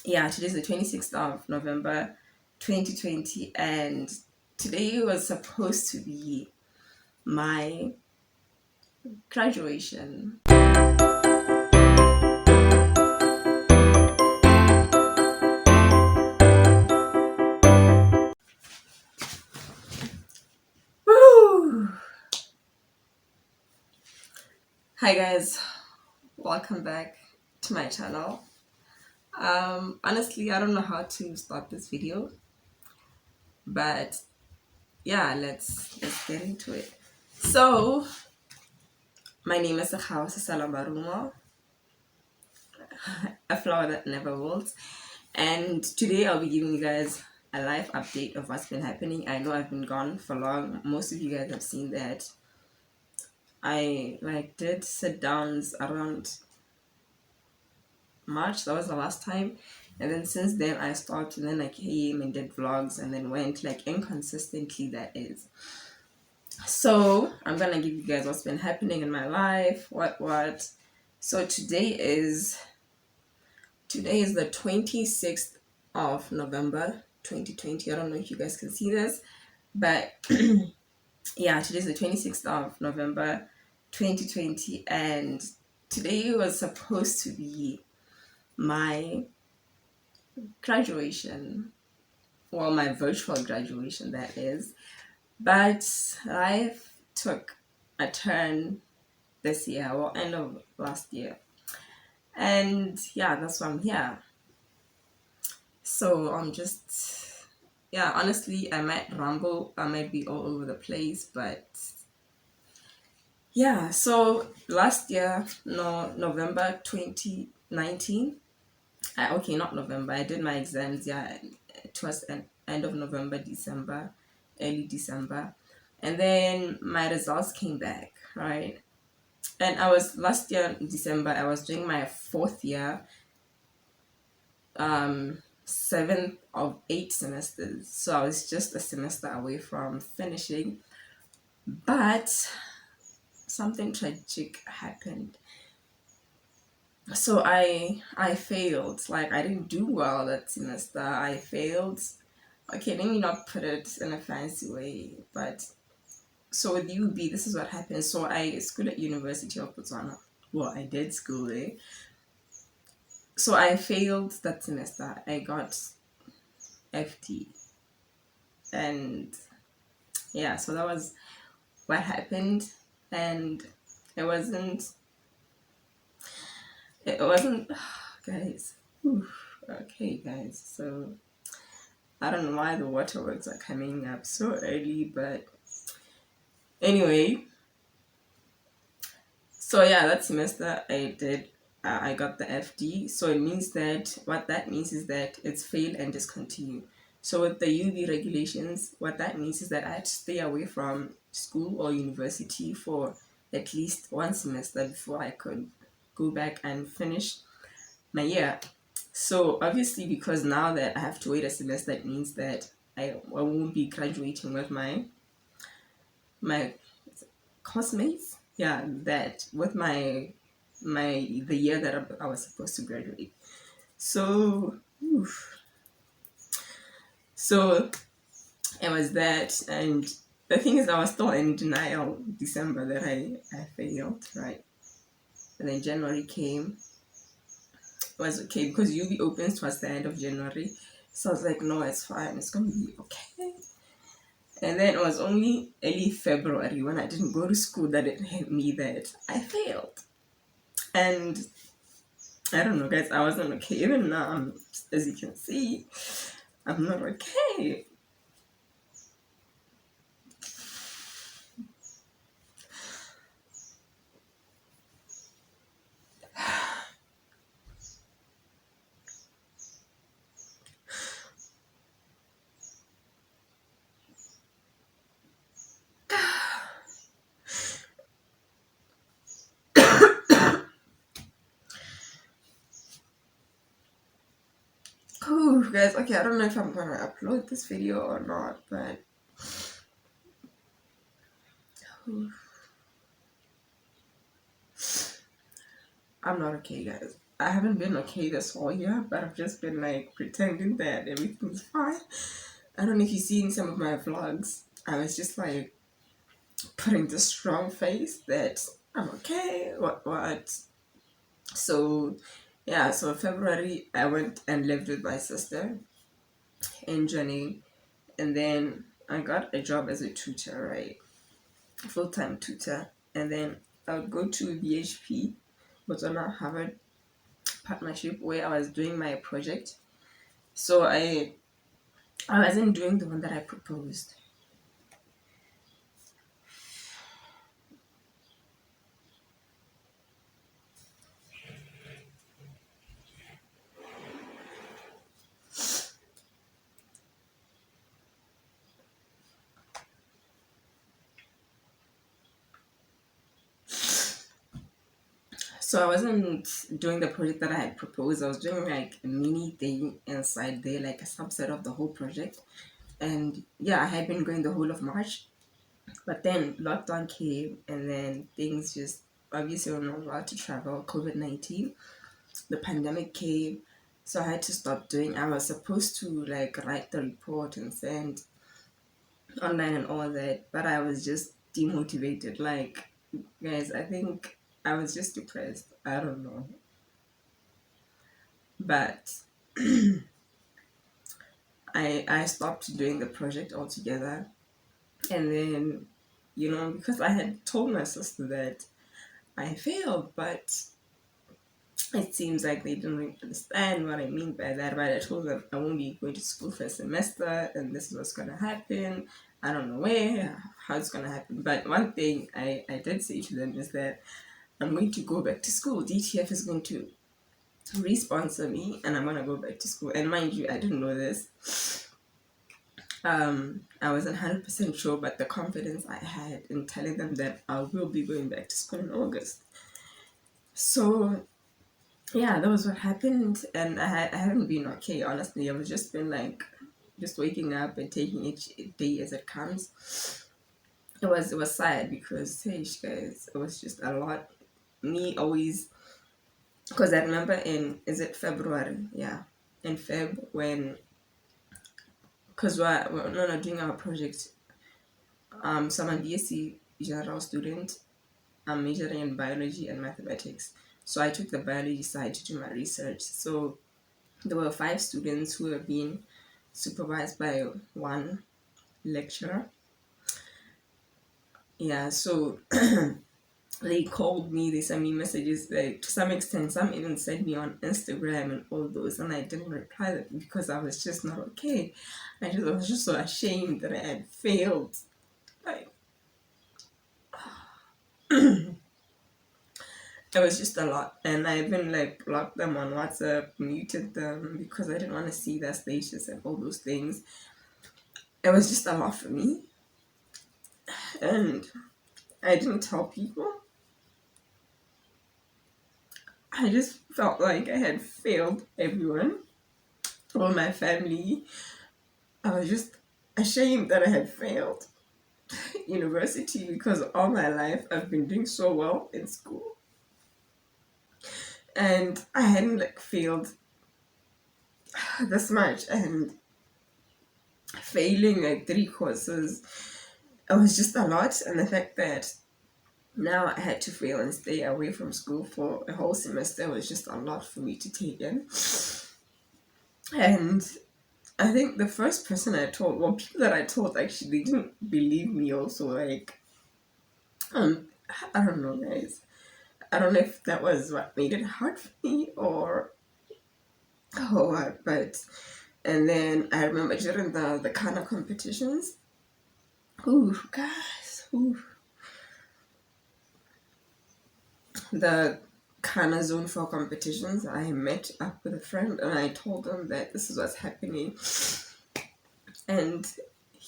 Yeah, today's the 26th of November 2020, and today was supposed to be my graduation. Woo! Hi guys, welcome back to my channel. Honestly, I don't know how to start this video, but yeah, let's get into it. So, my name is Sekgabo Seselamarumo, a flower that never wilts. And today I'll be giving you guys a live update of what's been happening. I know I've been gone for long. Most of you guys have seen that. I did sit downs around March. That was the last time. And then since then I stopped, and then I came and did vlogs and then went inconsistently, that is. So I'm gonna give you guys what's been happening in my life. What. So today is the 26th of November 2020. I don't know if you guys can see this, but yeah, today's the 26th of November 2020, and today was supposed to be my graduation. Well, my virtual graduation, that is. But life took a turn this year, well, end of last year. And yeah, that's why I'm here. So I'm just, yeah, honestly, I might ramble, I might be all over the place, but yeah. So last year, no, November 2019, okay, not November, I did my exams, yeah, towards the end of November, December, early December. And then my results came back, right? And I was last year in December, I was doing my fourth year, 7 of 8 semesters. So I was just a semester away from finishing. But something tragic happened. So I failed. Like, I didn't do well that semester. I failed. Okay, let me not put it in a fancy way, but so with UB, this is what happened. So I schooled at University of Botswana. Well, I did school there. So I failed that semester. I got FT, and yeah, so that was what happened. And it wasn't it wasn't, guys. Okay, guys, so I don't know why the waterworks are coming up so early, but anyway, so yeah, that semester I got the FD. So it means that, what that means is that it's fail and discontinue. So with the UV regulations, what that means is that I had to stay away from school or university for at least one semester before I could go back and finish my year. So obviously, because now that I have to wait a semester, it means that I won't be graduating with my classmates. Yeah, that with the year that I was supposed to graduate. So oof. So it was that, and the thing is, I was still in denial December that I failed, right? And then January came. It was okay because UB opens towards the end of January. So I was like, no, it's fine, it's gonna be okay. And then it was only early February, when I didn't go to school, that it hit me that I failed. And I don't know, guys, I wasn't okay. Even now, as you can see, I'm not okay. Oh, guys, okay, I don't know if I'm gonna upload this video or not, but I'm not okay, guys. I haven't been okay this whole year, but I've just been like pretending that everything's fine. I don't know if you've seen some of my vlogs. I was just like putting this strong face that I'm okay, what. So yeah, so February I went and lived with my sister in Johnny, and then I got a job as a tutor, right? Full-time tutor. And then I would go to BHP, Botswana Harvard partnership, where I was doing my project. So I wasn't doing the one that I proposed. So I wasn't doing the project that I had proposed. I was doing like a mini thing inside there, like a subset of the whole project. And yeah, I had been going the whole of March, but then lockdown came, and then things just obviously were not allowed to travel. COVID-19, the pandemic came, so I had to stop doing. I was supposed to like write the report and send online and all that, but I was just demotivated. Like, guys, I think I was just depressed. I don't know. But I stopped doing the project altogether. And then, because I had told my sister that I failed, but it seems like they didn't really understand what I mean by that. But I told them I won't be going to school for a semester, and this is what's gonna happen. I don't know how it's gonna happen. But one thing I did say to them is that I'm going to go back to school. DTF is going to re-sponsor me, and I'm gonna go back to school. And mind you, I didn't know this. I wasn't 100% sure, but the confidence I had in telling them that I will be going back to school in August. So yeah, that was what happened, and I haven't been okay, honestly. I've just been like just waking up and taking each day as it comes. It was sad because hey guys, it was just a lot. Me always, because I remember in, is it February? Yeah, in Feb, when, because we're not doing our project. So I'm a BSc general student. I'm majoring in biology and mathematics. So I took the biology side to do my research. So there were 5 students who were being supervised by one lecturer. Yeah, so they called me, they sent me messages, like to some extent, some even sent me on Instagram and all those, and I didn't reply them because I was just not okay. I was just so ashamed that I had failed. Like, it was just a lot, and I even like blocked them on WhatsApp, muted them because I didn't want to see their status and all those things. It was just a lot for me, and I didn't tell people. I just felt like I had failed everyone, all my family. I was just ashamed that I had failed university because all my life I've been doing so well in school, and I hadn't like failed this much, and failing like 3 courses, it was just a lot. And the fact that now I had to fail and stay away from school for a whole semester was just a lot for me to take in. And I think the first person I told, well, people that I told actually didn't believe me also. Like, um, I don't know, guys. I don't know if that was what made it hard for me or what, but, and then I remember during the Kana competitions, ooh, guys, ooh, the Kana Zone 4 competitions, I met up with a friend and I told them that this is what's happening. And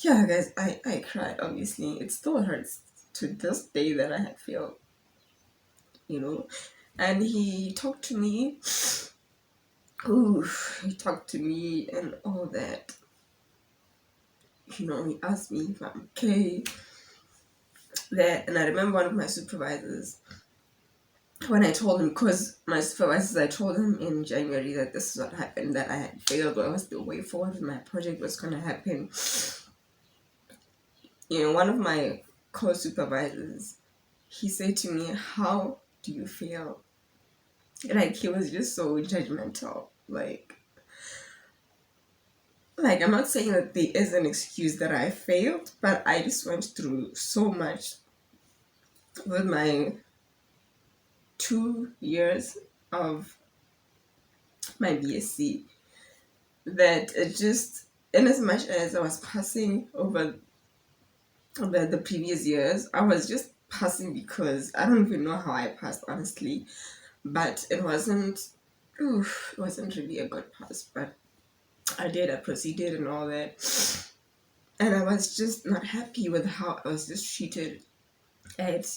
yeah, guys, I cried, obviously. It still hurts to this day that I had failed, you know. And he talked to me. Ooh, he talked to me and all that. He asked me if I'm okay. That, and I remember one of my supervisors, when I told him, because my supervisors, I told him in January that this is what happened, that I had failed, what was the way forward, my project was going to happen. One of my co-supervisors, he said to me, how do you feel? Like, he was just so judgmental. Like I'm not saying that there is an excuse that I failed, but I just went through so much with my 2 years of my BSc that it just, in as much as I was passing over the previous years, I was just passing because I don't even know how I passed, honestly. But it wasn't really a good pass. But I proceeded and all that. And I was just not happy with how I was just treated at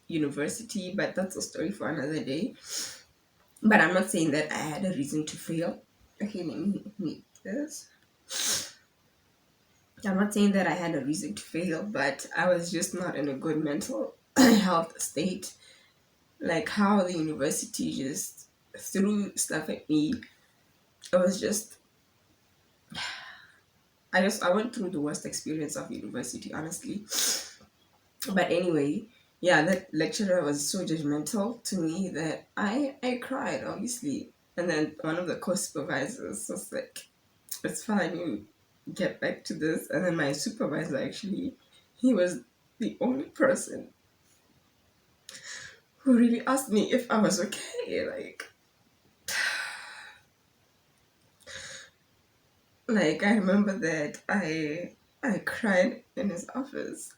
university, but that's a story for another day. But I'm not saying that I had a reason to fail. Okay, let me meet this. I'm not saying that I had a reason to fail, but I was just not in a good mental health state. Like how the university just threw stuff at me. It was just I went through the worst experience of university, honestly. But anyway, yeah, that lecturer was so judgmental to me that I cried, obviously. And then one of the co-supervisors was like, it's fine, you get back to this. And then my supervisor, actually, he was the only person who really asked me if I was okay. Like I remember that I cried in his office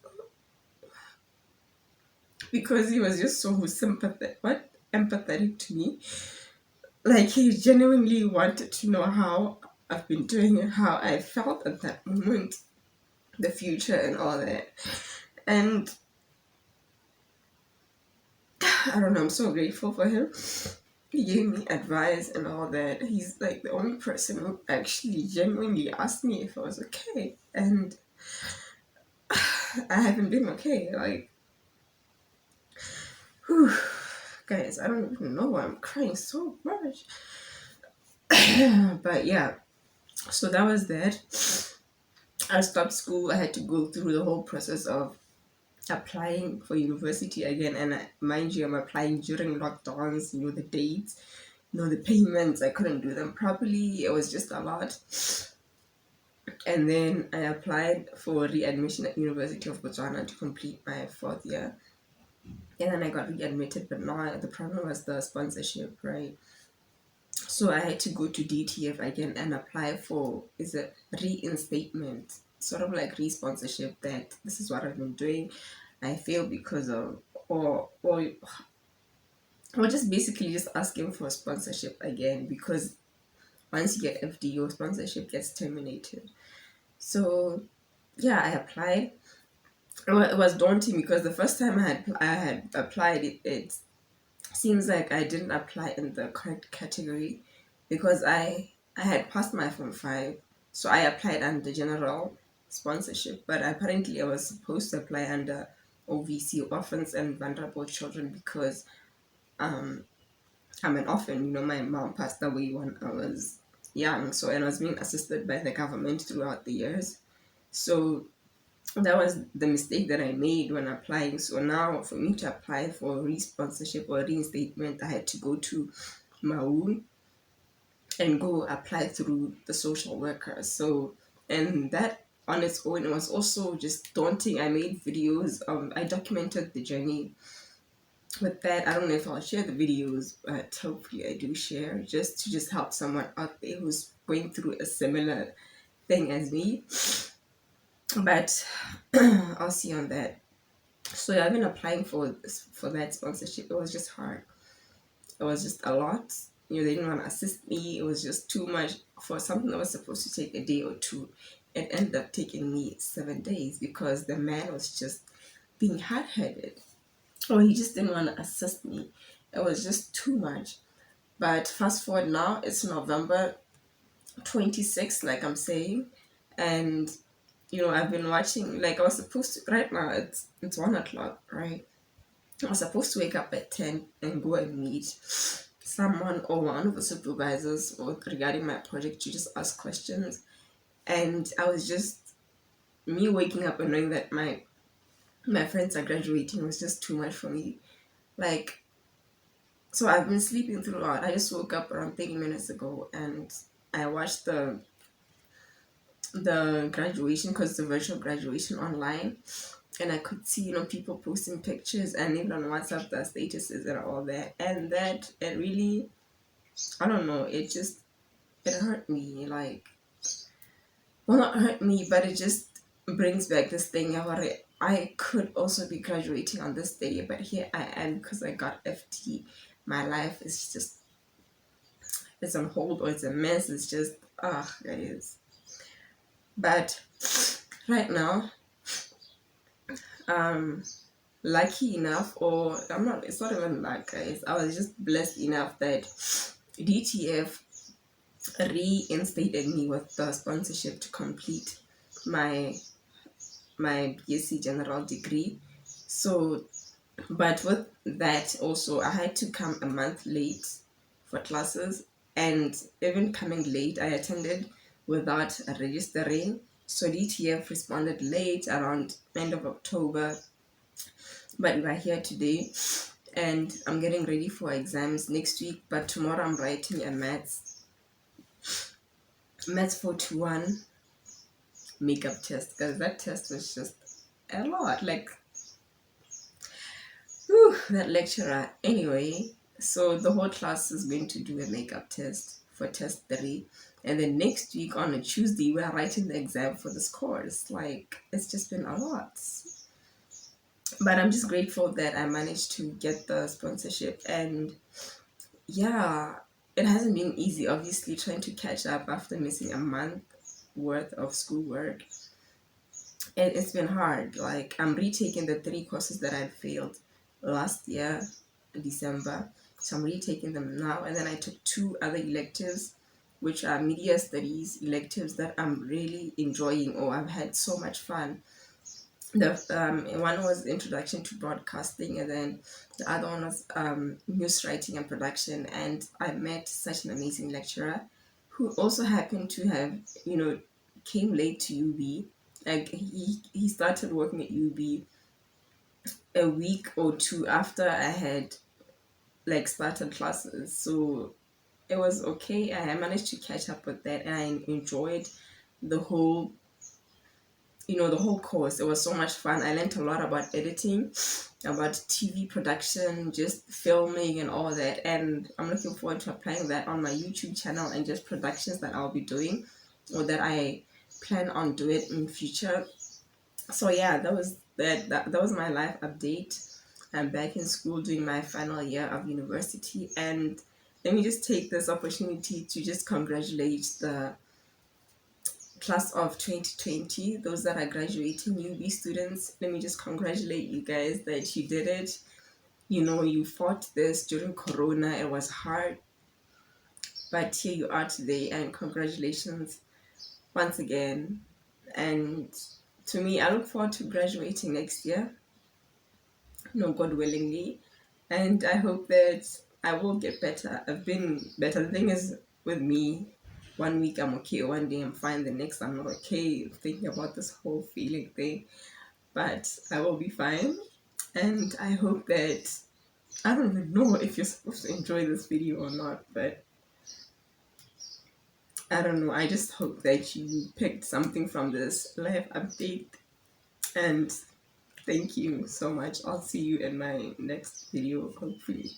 because he was just so empathetic to me. Like he genuinely wanted to know how I've been doing and how I felt at that moment, the future and all that. And I don't know, I'm so grateful for him. He gave me advice and all that. He's like the only person who actually genuinely asked me if I was okay. And I haven't been okay. Like, whew, guys, I don't even know why I'm crying so much. But yeah, so that was that. I stopped school. I had to go through the whole process of applying for university again. And mind you, I'm applying during lockdowns, the dates, the payments. I couldn't do them properly. It was just a lot. And then I applied for readmission at University of Botswana to complete my 4th year. And then I got readmitted, but now the problem was the sponsorship, right? So I had to go to DTF again and apply for is a reinstatement, sort of like re-sponsorship. That this is what I've been doing. I failed because of or just basically just asking for sponsorship again, because once you get FD, your sponsorship gets terminated. So yeah, I applied. It was daunting because the first time I had applied, it seems like I didn't apply in the correct category because I had passed my Form 5, so I applied under general sponsorship, but apparently I was supposed to apply under OVC, orphans and vulnerable children, because um I'm an orphan. My mom passed away when I was young, so, and I was being assisted by the government throughout the years. So that was the mistake that I made when applying. So now for me to apply for re-sponsorship or reinstatement, I had to go to Mau and go apply through the social worker. So, and that on its own, it was also just daunting. I made videos. I documented the journey with that. I don't know if I'll share the videos, but hopefully I do share, just to just help someone out there who's going through a similar thing as me. But I'll see on that. So yeah, I've been applying for that sponsorship. It was just hard. It was just a lot. They didn't want to assist me. It was just too much for something that was supposed to take a day or two. It ended up taking me 7 days because the man was just being hard-headed. Or he just didn't want to assist me. It was just too much. But fast forward now, it's November 26th, like I'm saying, and I've been watching. Like I was supposed to. Right now, it's 1 o'clock, right? I was supposed to wake up at 10 and go and meet someone or one of the supervisors regarding my project to just ask questions. And I was just, me waking up and knowing that my friends are graduating was just too much for me. Like, so I've been sleeping throughout. I just woke up around 30 minutes ago and I watched the graduation, because the virtual graduation online, and I could see, people posting pictures, and even on WhatsApp the statuses and all that, and that it really, I don't know, it hurt me. Like, well, not hurt me, but it just brings back this thing about it. I could also be graduating on this day, but here I am because I got FT. My life is just, it's on hold, or it's a mess. It's just, guys. But right now, um, lucky enough, or I'm not, it's not even luck, guys. I was just blessed enough that DTF reinstated me with the sponsorship to complete my BSc General degree. So, but with that also, I had to come a month late for classes, and even coming late, I attended without registering. So DTF responded late around end of October, but we are here today, and I'm getting ready for exams next week. But tomorrow I'm writing a maths 421 makeup test, because that test was just a lot. Like, whew, that lecturer. Anyway, so the whole class is going to do a makeup test for test 3, and then next week on a Tuesday we're writing the exam for the scores. Like, it's just been a lot, but I'm just grateful that I managed to get the sponsorship. And yeah, it hasn't been easy, obviously, trying to catch up after missing a month worth of schoolwork. It's been hard. Like, I'm retaking the 3 courses that I failed last year, December. So I'm retaking them now. And then I took 2 other electives, which are media studies electives that I'm really enjoying. Oh, I've had so much fun. The one was introduction to broadcasting, and then the other one was news writing and production. And I met such an amazing lecturer who also happened to have, came late to UB. Like, he started working at UB a week or 2 after I had like started classes. So it was okay. I managed to catch up with that, and I enjoyed the whole the whole course. It was so much fun. I learned a lot about editing, about TV production, just filming and all that. And I'm looking forward to applying that on my YouTube channel and just productions that I'll be doing, or that I plan on doing in future. So yeah, that was my life update. I'm back in school doing my final year of university, and let me just take this opportunity to just congratulate the class of 2020, those that are graduating, UB students. Let me just congratulate you guys that you did it. You fought this during Corona. It was hard, but here you are today, and congratulations once again. And to me, I look forward to graduating next year, God willingly. And I hope that I will get better. I've been better. The thing is, with me, one week I'm okay, one day I'm fine, the next I'm not okay, thinking about this whole feeling thing. But I will be fine. And I hope that, I don't even know if you're supposed to enjoy this video or not, but I don't know. I just hope that you picked something from this life update. And thank you so much. I'll see you in my next video, hopefully.